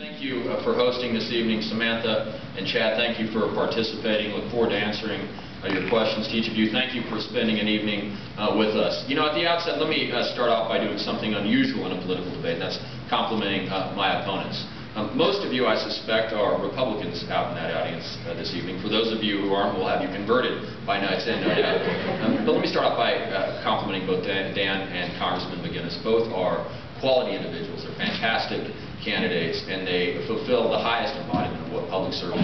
Thank you for hosting this evening. Samantha and Chad, thank you for participating. Look forward to answering your questions to each of you. Thank you for spending an evening with us. You know, at the outset, let me start off by doing something unusual in a political debate. That's complimenting my opponents. Most of you, I suspect, are Republicans out in that audience this evening. For those of you who aren't, we'll have you converted by night's end, no doubt. But let me start off by complimenting both Dan and Congressman McGinnis. Both are quality individuals. They're fantastic candidates, and they fulfill the highest embodiment of what public service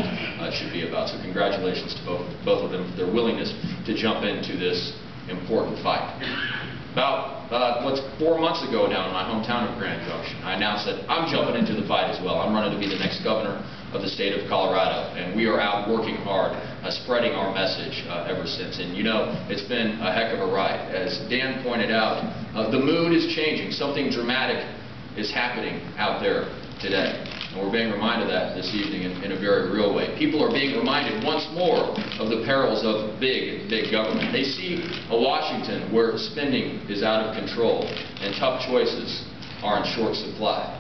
should be about. So congratulations to both of them for their willingness to jump into this important fight. About 4 months ago now in my hometown of Grand Junction, I announced that I'm jumping into the fight as well. I'm running to be the next governor of the state of Colorado, and we are out working hard, spreading our message ever since. And you know, it's been a heck of a ride. As Dan pointed out, the mood is changing. Something dramatic is happening out there today. And we're being reminded of that this evening in a very real way. People are being reminded once more of the perils of big government. They see a Washington where spending is out of control and tough choices are in short supply.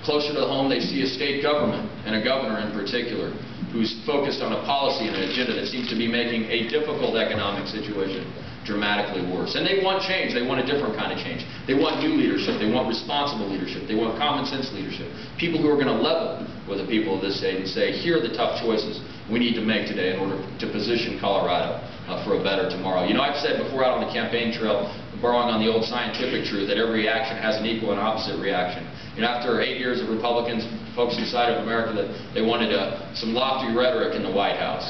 Closer to home, they see a state government, and a governor in particular, who's focused on a policy and an agenda that seems to be making a difficult economic situation dramatically worse. And they want change. They want a different kind of change. They want new leadership. They want responsible leadership. They want common sense leadership. People who are going to level with the people of this state and say, here are the tough choices we need to make today in order to position Colorado for a better tomorrow. You know, I've said before out on the campaign trail, borrowing on the old scientific truth, that every action has an equal and opposite reaction. You know, after 8 years of Republicans, folks decided of America that they wanted some lofty rhetoric in the White House.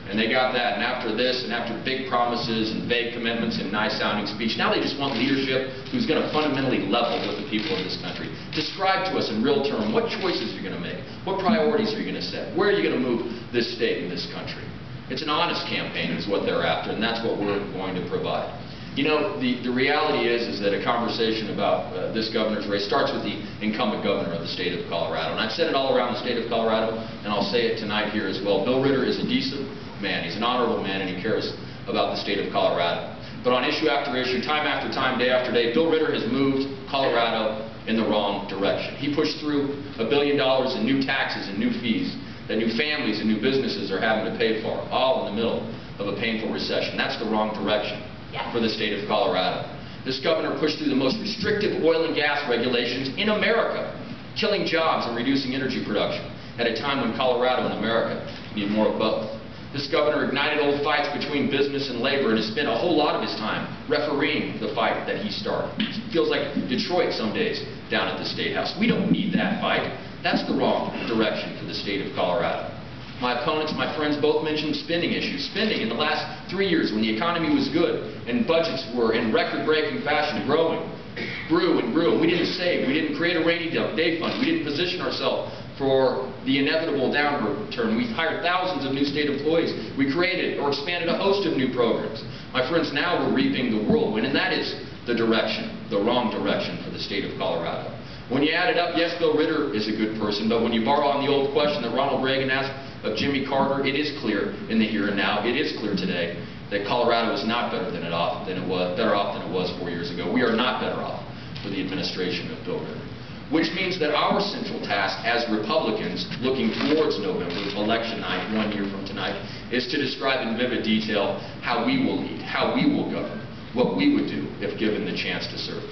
And they got that, and after this, and after big promises and vague commitments and nice-sounding speech, now they just want leadership who's going to fundamentally level with the people of this country. Describe to us in real terms what choices you're going to make, what priorities are you going to set, where are you going to move this state and this country. It's an honest campaign is what they're after, and that's what we're going to provide. You know, the reality is that a conversation about this governor's race starts with the incumbent governor of the state of Colorado. And I've said it all around the state of Colorado, and I'll say it tonight here as well. Bill Ritter is a decent man. He's an honorable man, and he cares about the state of Colorado. But on issue after issue, time after time, day after day, Bill Ritter has moved Colorado in the wrong direction. He pushed through $1 billion in new taxes and new fees that new families and new businesses are having to pay for, all in the middle of a painful recession. That's the wrong direction for the state of Colorado. This governor pushed through the most restrictive oil and gas regulations in America, killing jobs and reducing energy production at a time when Colorado and America need more of both. This governor ignited old fights between business and labor and has spent a whole lot of his time refereeing the fight that he started. It feels like Detroit some days down at the State House. We don't need that fight. That's the wrong direction for the state of Colorado. My opponents, my friends, both mentioned spending issues. Spending in the last 3 years when the economy was good and budgets were in record-breaking fashion growing, grew and grew. We didn't save. We didn't create a rainy day fund. We didn't position ourselves for the inevitable downturn. We hired thousands of new state employees. We created or expanded a host of new programs. My friends, now we're reaping the whirlwind, and that is the direction, the wrong direction for the state of Colorado. When you add it up, yes, Bill Ritter is a good person, but when you borrow on the old question that Ronald Reagan asked of Jimmy Carter, it is clear in the here and now, it is clear today that Colorado is not better off than it was 4 years ago. We are not better off for the administration of Bill Ritter. Which means that our central task as Republicans looking towards November, election night, 1 year from tonight, is to describe in vivid detail how we will lead, how we will govern, what we would do if given the chance to serve.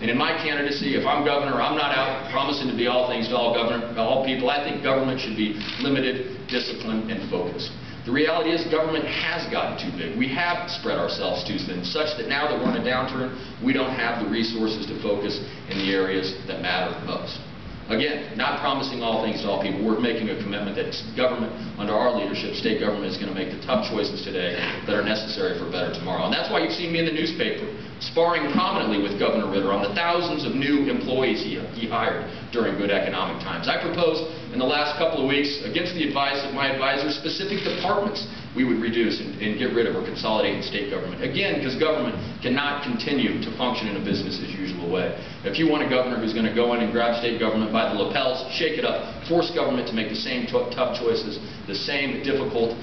And in my candidacy, if I'm governor, I'm not out promising to be all things to all people. I think government should be limited, disciplined, and focused. The reality is government has gotten too big. We have spread ourselves too thin, such that now that we're in a downturn, we don't have the resources to focus in the areas that matter most. Again, not promising all things to all people. We're making a commitment that government, under our leadership, state government is going to make the tough choices today that are necessary for a better tomorrow. And that's why you've seen me in the newspaper sparring prominently with Governor Ritter on the thousands of new employees he hired during good economic times. I proposed in the last couple of weeks, against the advice of my advisors, specific departments we would reduce and get rid of or consolidate in state government. Again, because government cannot continue to function in a business as usual way. If you want a governor who's going to go in and grab state government by the lapels, shake it up, force government to make the same tough choices, the same difficult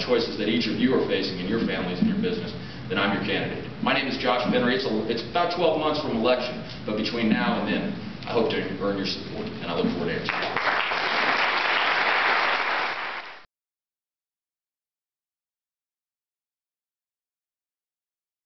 choices that each of you are facing in your families and your business, then I'm your candidate. My name is Josh Penry. It's about 12 months from election, but between now and then, I hope to earn your support, and I look forward to answering.